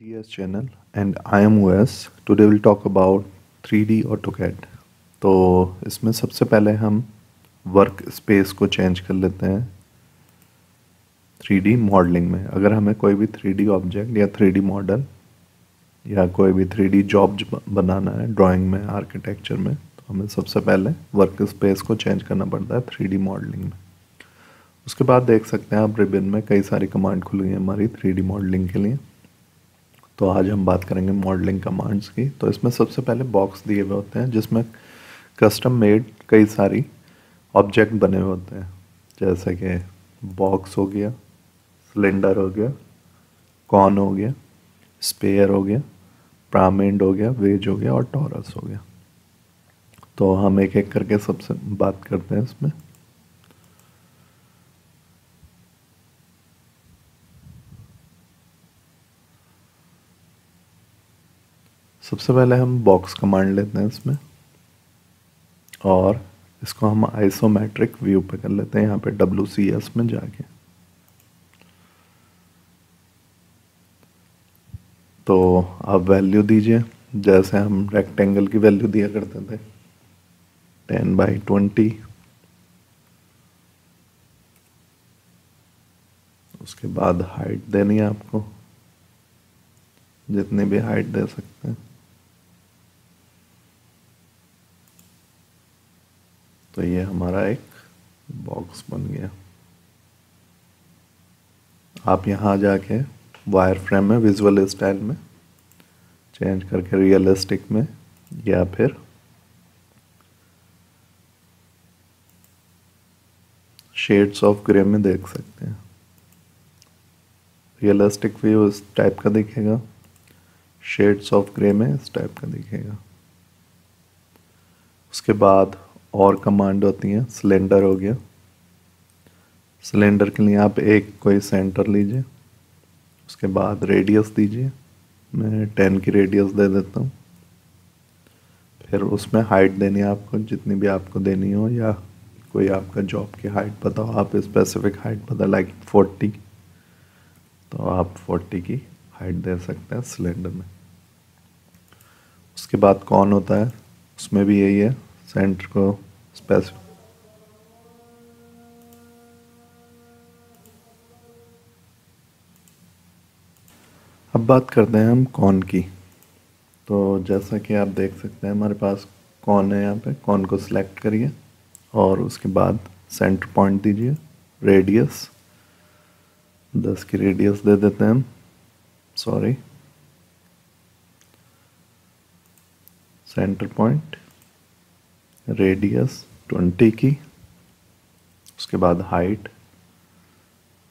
TS channel and I am OS. Today we'll talk about 3D AutoCAD. तो इसमें सबसे पहले हम वर्क स्पेस को चेंज कर लेते हैं 3D मॉडलिंग में। अगर हमें कोई भी 3D ऑब्जेक्ट या 3D मॉडल या कोई भी 3D जॉब बनाना है ड्राइंग में, आर्किटेक्चर में, तो हमें सबसे पहले वर्क स्पेस को चेंज करना पड़ता है 3D मॉडलिंग में। उसके बाद देख सकते हैं आप रिबन में कई सारी कमांड खुली हैं हमारी 3D मॉडलिंग के लिए। तो आज हम बात करेंगे मॉडलिंग कमांड्स की। तो इसमें सबसे पहले बॉक्स दिए हुए होते हैं जिसमें कस्टम मेड कई सारी ऑब्जेक्ट बने हुए होते हैं, जैसे कि बॉक्स हो गया, सिलेंडर हो गया, कॉन हो गया, स्पेयर हो गया, पिरामिड हो गया, वेज हो गया और टॉरस हो गया। तो हम एक एक करके सबसे बात करते हैं इसमें। सबसे पहले हम बॉक्स कमांड लेते हैं इसमें और इसको हम आइसोमेट्रिक व्यू पे कर लेते हैं, यहाँ पे WCS में जाके। तो आप वैल्यू दीजिए, जैसे हम रेक्टेंगल की वैल्यू दिया करते थे 10/20। उसके बाद हाइट देनी है आपको, जितनी भी हाइट दे सकते हैं। तो ये हमारा एक बॉक्स बन गया। आप यहाँ जाके वायर फ्रेम में विजुअल स्टाइल में चेंज करके रियलिस्टिक में या फिर शेड्स ऑफ ग्रे में देख सकते हैं। रियलिस्टिक व्यू इस टाइप का दिखेगा, शेड्स ऑफ ग्रे में इस टाइप का दिखेगा। उसके बाद और कमांड होती हैं। सिलेंडर हो गया, सिलेंडर के लिए आप एक कोई सेंटर लीजिए, उसके बाद रेडियस दीजिए, मैं 10 की रेडियस दे देता हूँ। फिर उसमें हाइट देनी है आपको, जितनी भी आपको देनी हो, या कोई आपका जॉब की हाइट पता हो, आप स्पेसिफिक हाइट पता, लाइक 40, तो आप 40 की हाइट दे सकते हैं सिलेंडर में। उसके बाद कौन होता है, उसमें भी यही है, सेंटर को स्पेसिफिक। अब बात करते हैं हम कॉन की। तो जैसा कि आप देख सकते हैं हमारे पास कॉन है, यहाँ पे कॉन को सिलेक्ट करिए और उसके बाद सेंटर पॉइंट दीजिए, रेडियस 10 की रेडियस दे देते हैं हम, सॉरी, सेंटर पॉइंट, रेडियस 20 की, उसके बाद हाइट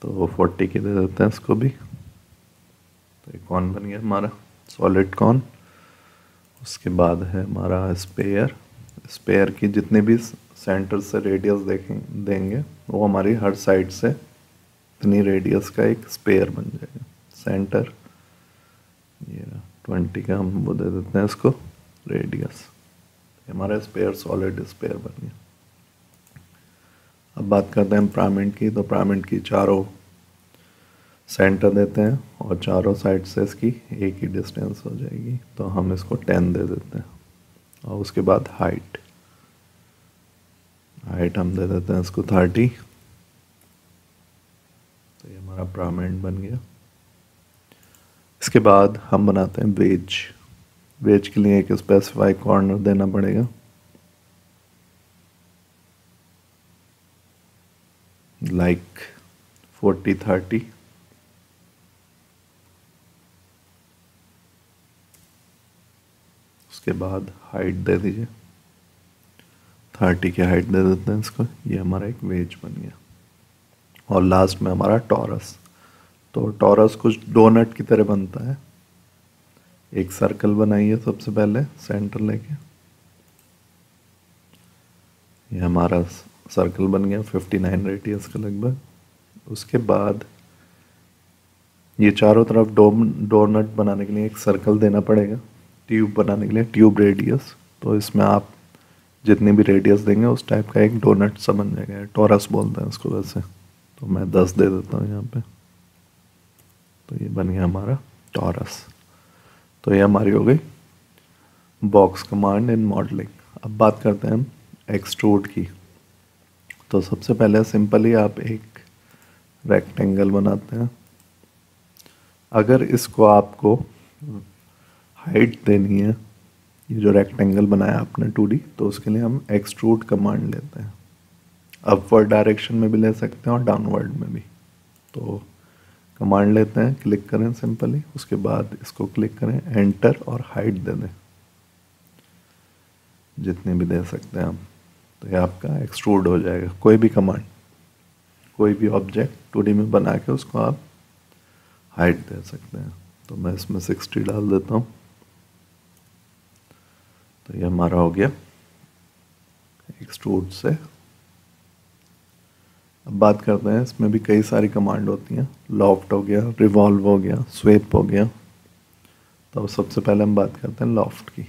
तो 40 की दे देते हैं इसको भी। तो ये कॉन बन गया हमारा सॉलिड कॉन। उसके बाद है हमारा स्पेयर। स्पेयर की जितने भी सेंटर से रेडियस देंगे वो हमारी हर साइड से इतनी रेडियस का एक स्पेयर बन जाएगा। सेंटर ये 20 का हम वो दे देते हैं इसको रेडियस। हमारा स्पेयर सॉलिड स्पेयर बन गया। अब बात करते हैं पिरामिड की। तो पिरामिड की चारों सेंटर देते हैं और चारों साइड से इसकी एक ही डिस्टेंस हो जाएगी, तो हम इसको 10 दे देते हैं। और उसके बाद हाइट हम दे देते हैं इसको 30। तो ये हमारा पिरामिड बन गया। इसके बाद हम बनाते हैं वेज। वेज के लिए एक स्पेसिफाई कॉर्नर देना पड़ेगा, लाइक 40-30। उसके बाद हाइट दे दीजिए, 30 की हाइट दे देते हैं इसको। ये हमारा एक वेज बन गया। और लास्ट में हमारा टॉरस। तो टॉरस कुछ डोनट की तरह बनता है। एक सर्कल बनाइए सबसे पहले सेंटर लेके, ये हमारा सर्कल बन गया 59 रेडियस का लगभग। उसके बाद ये चारों तरफ डोनट बनाने के लिए एक सर्कल देना पड़ेगा, ट्यूब बनाने के लिए ट्यूब रेडियस। तो इसमें आप जितनी भी रेडियस देंगे उस टाइप का एक डोनट सा बन जाएगा। टॉरस बोलते हैं इसको वैसे। तो मैं 10 दे देता हूँ यहाँ पे। तो ये बन गया हमारा टॉरस। तो ये हमारी हो गई बॉक्स कमांड इन मॉडलिंग। अब बात करते हैं हम एक्सट्रूड की। तो सबसे पहले सिंपली आप एक रेक्टेंगल बनाते हैं। अगर इसको आपको हाइट देनी है, ये जो रेक्टेंगल बनाया आपने 2D, तो उसके लिए हम एक्सट्रूड कमांड लेते हैं। अपवर्ड डायरेक्शन में भी ले सकते हैं और डाउनवर्ड में भी। तो कमांड लेते हैं, क्लिक करें सिंपली, उसके बाद इसको क्लिक करें, एंटर और हाइट दे दें, जितने भी दे सकते हैं आप। तो ये आपका एक्सट्रूड हो जाएगा। कोई भी कमांड, कोई भी ऑब्जेक्ट 2D में बना के उसको आप हाइट दे सकते हैं। तो मैं इसमें 60 डाल देता हूँ। तो ये हमारा हो गया एक्सट्रूड से। अब बात करते हैं, इसमें भी कई सारी कमांड होती हैं। लॉफ्ट हो गया, रिवॉल्व हो गया, स्वेप हो गया। तो सबसे पहले हम बात करते हैं लॉफ्ट की।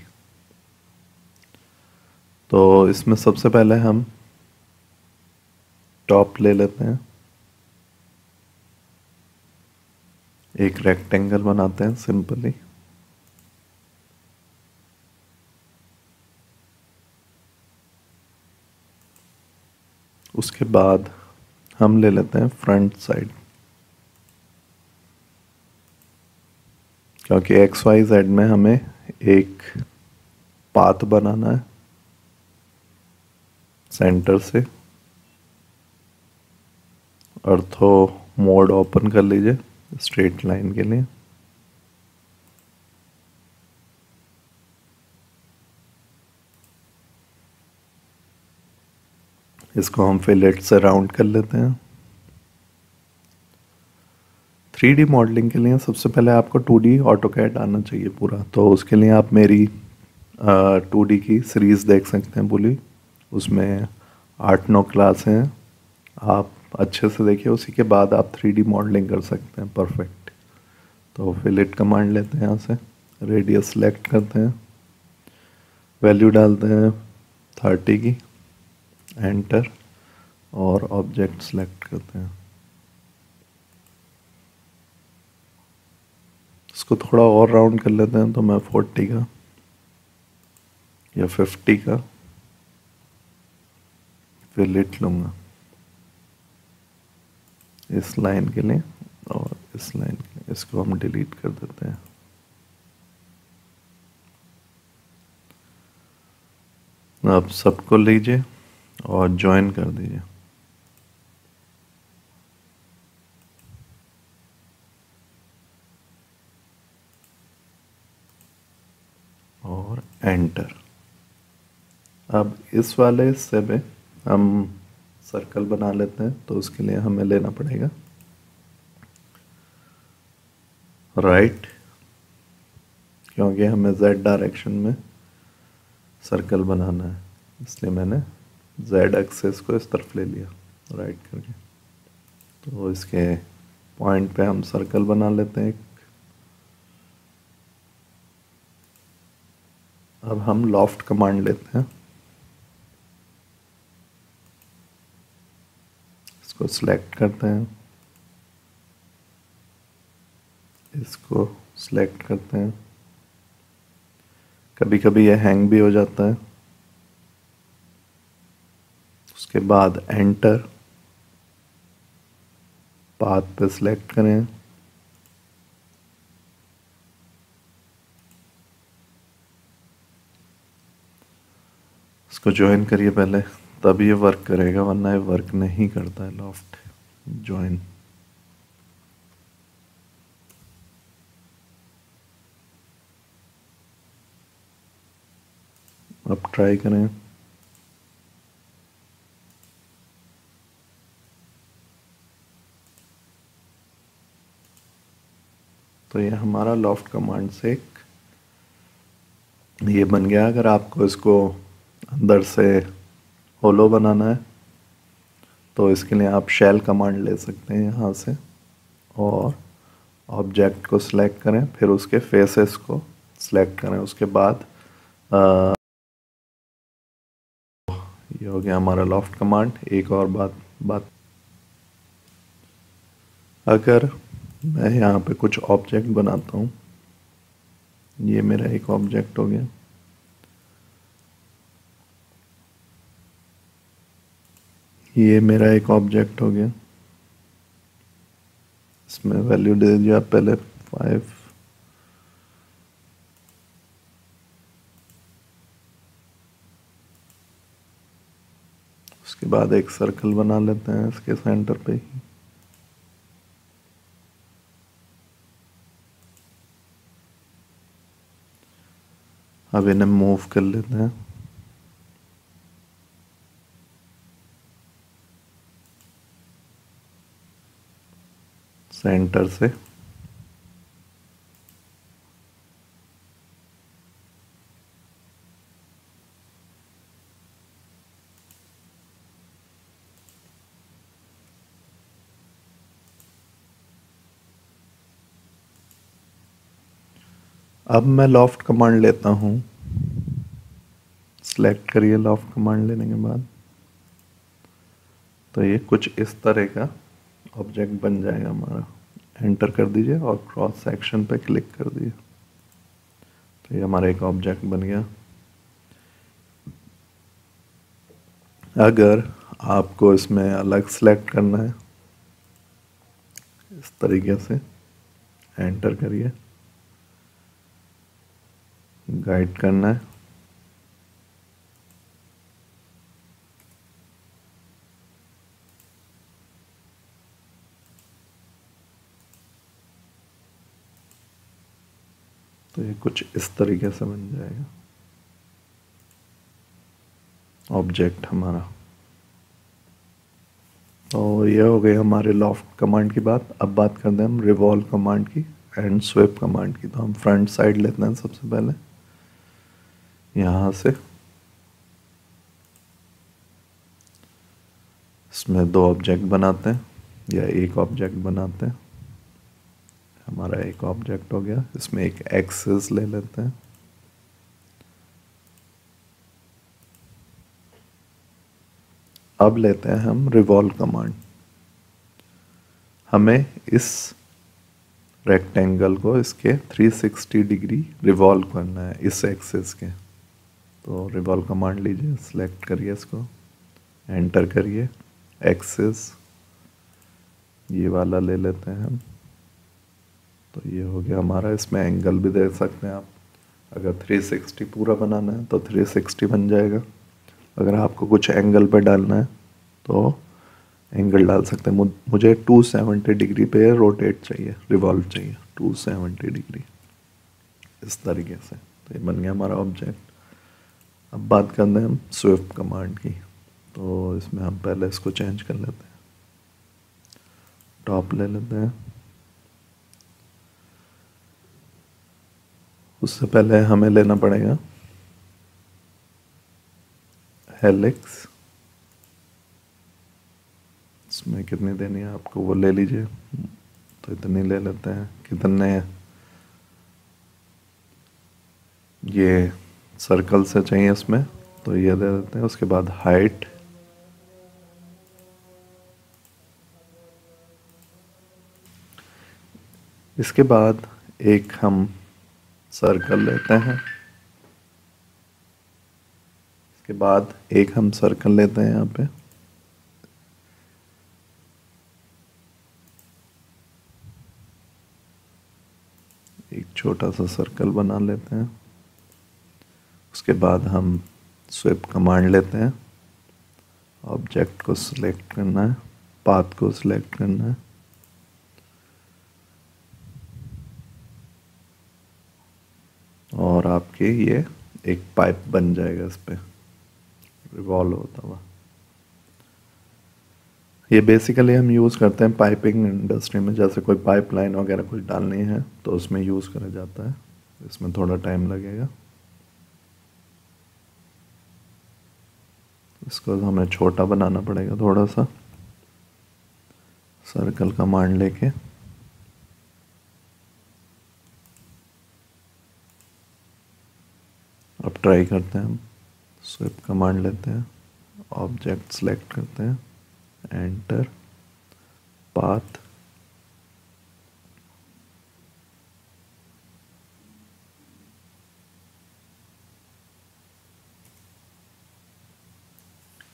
तो इसमें सबसे पहले हम टॉप ले लेते हैं, एक रेक्टेंगल बनाते हैं सिंपली। उसके बाद हम ले लेते हैं फ्रंट साइड, क्योंकि एक्स वाई जेड में हमें एक पाथ बनाना है सेंटर से। अर्थो मोड ओपन कर लीजिए स्ट्रेट लाइन के लिए। इसको हम फिलेट से राउंड कर लेते हैं। 3D मॉडलिंग के लिए सबसे पहले आपको 2D ऑटोकैड आना चाहिए पूरा। तो उसके लिए आप मेरी 2D की सीरीज़ देख सकते हैं पूरी, उसमें 8-9 क्लास हैं। आप अच्छे से देखिए, उसी के बाद आप 3D मॉडलिंग कर सकते हैं परफेक्ट। तो फिलेट कमांड लेते हैं, यहाँ से रेडियस सेलेक्ट करते हैं, वैल्यू डालते हैं 30 की, एंटर और ऑब्जेक्ट सेलेक्ट करते हैं। इसको थोड़ा और राउंड कर लेते हैं, तो मैं 40 का या 50 का फिलेट लूँगा इस लाइन के लिए और इस लाइन के लिए। इसको हम डिलीट कर देते हैं। अब सबको लीजिए और ज्वाइन कर दीजिए और एंटर। अब इस वाले हिस्से में हम सर्कल बना लेते हैं। तो उसके लिए हमें लेना पड़ेगा राइट, क्योंकि हमें z डायरेक्शन में सर्कल बनाना है, इसलिए मैंने z एक्सेस को इस तरफ ले लिया राइट करके। तो इसके पॉइंट पे हम सर्कल बना लेते हैं एक। अब हम लॉफ्ट कमांड लेते हैं, इसको सिलेक्ट करते हैं, इसको सिलेक्ट करते हैं। कभी कभी ये हैंग भी हो जाता है। उसके बाद एंटर, पाथ पे सिलेक्ट करें, इसको ज्वाइन करिए पहले, तब ये वर्क करेगा, वरना ये वर्क नहीं करता है लॉफ्ट ज्वाइन। अब ट्राई करें। तो ये हमारा लॉफ्ट कमांड से एक ये बन गया। अगर आपको इसको अंदर से होलो बनाना है तो इसके लिए आप शेल कमांड ले सकते हैं यहाँ से, और ऑब्जेक्ट को सिलेक्ट करें, फिर उसके फेसेस को सिलेक्ट करें। उसके बाद ये हो गया हमारा लॉफ्ट कमांड। एक और बात अगर मैं यहाँ पे कुछ ऑब्जेक्ट बनाता हूँ ये मेरा एक ऑब्जेक्ट हो गया। ये मेरा एक ऑब्जेक्ट हो गया। इसमें वैल्यू दे दीजिए आप पहले 5। उसके बाद एक सर्कल बना लेते हैं इसके सेंटर पे ही। अब इन्हें मूव कर लेते हैं। सेंटर से अब मैं लॉफ्ट कमांड लेता हूँ। सेलेक्ट करिए लॉफ्ट कमांड लेने के बाद, तो ये कुछ इस तरह का ऑब्जेक्ट बन जाएगा हमारा। एंटर कर दीजिए और क्रॉस सेक्शन पे क्लिक कर दीजिए, तो ये हमारा एक ऑब्जेक्ट बन गया। अगर आपको इसमें अलग सेलेक्ट करना है, इस तरीके से एंटर करिए, गाइड करना है, तो ये कुछ इस तरीके से बन जाएगा ऑब्जेक्ट हमारा। तो ये हो गई हमारे लॉफ्ट कमांड की बात। अब बात करते हैं हम रिवॉल्व कमांड की एंड स्वेप कमांड की। तो हम फ्रंट साइड लेते हैं सबसे पहले, यहाँ से इसमें दो ऑब्जेक्ट बनाते हैं या एक ऑब्जेक्ट बनाते हैं। हमारा एक ऑब्जेक्ट हो गया, इसमें एक एक्सिस ले लेते हैं। अब लेते हैं हम रिवॉल्व कमांड। हमें इस रेक्टेंगल को इसके 360 डिग्री रिवॉल्व करना है इस एक्सिस के। तो रिवॉल्व कमांड लीजिए, सेलेक्ट करिए इसको, एंटर करिए, एक्सिस ये वाला ले लेते हैं हम। तो ये हो गया हमारा। इसमें एंगल भी दे सकते हैं आप, अगर 360 पूरा बनाना है तो 360 बन जाएगा। अगर आपको कुछ एंगल पे डालना है तो एंगल डाल सकते हैं। मुझे 270 डिग्री पे रोटेट चाहिए, रिवॉल्व चाहिए 270 डिग्री, इस तरीके से। तो ये बन गया हमारा ऑब्जेक्ट। अब बात करते हैं हम स्विफ्ट कमांड की। तो इसमें हम पहले इसको चेंज कर लेते हैं, टॉप ले लेते हैं। उससे पहले हमें लेना पड़ेगा हेलिक्स। इसमें कितनी देनी है आपको वो ले लीजिए, तो इतनी ले लेते हैं। कितने ये सर्कल से चाहिए इसमें, तो ये दे देते हैं। उसके बाद हाइट, इसके बाद एक हम सर्कल लेते हैं। इसके बाद एक हम सर्कल लेते हैं यहाँ पे, एक छोटा सा सर्कल बना लेते हैं। उसके बाद हम स्विप कमांड लेते हैं। ऑब्जेक्ट को सिलेक्ट करना है, पाथ को सिलेक्ट करना है, और आपके ये एक पाइप बन जाएगा इस पे रिवॉल्व होता हुआ। ये बेसिकली हम यूज़ करते हैं पाइपिंग इंडस्ट्री में, जैसे कोई पाइपलाइन वगैरह कुछ डालनी है तो उसमें यूज़ करा जाता है। इसमें थोड़ा टाइम लगेगा, इसको हमें छोटा बनाना पड़ेगा थोड़ा सा। सर्कल कमांड लेके अब ट्राई करते हैं हम। स्विप कमांड लेते हैं, ऑब्जेक्ट सेलेक्ट करते हैं, एंटर, पाथ,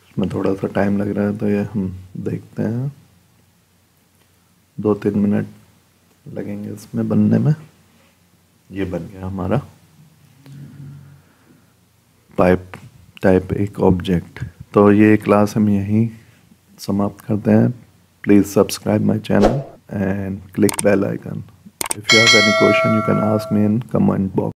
इसमें थोड़ा सा टाइम लग रहा है, तो ये हम देखते हैं, 2-3 मिनट लगेंगे इसमें बनने में। ये बन गया हमारा पाइप टाइप एक ऑब्जेक्ट। तो ये क्लास हम यहीं समाप्त करते हैं। Please subscribe my channel and click bell icon. If you have any question, you can ask me in comment box.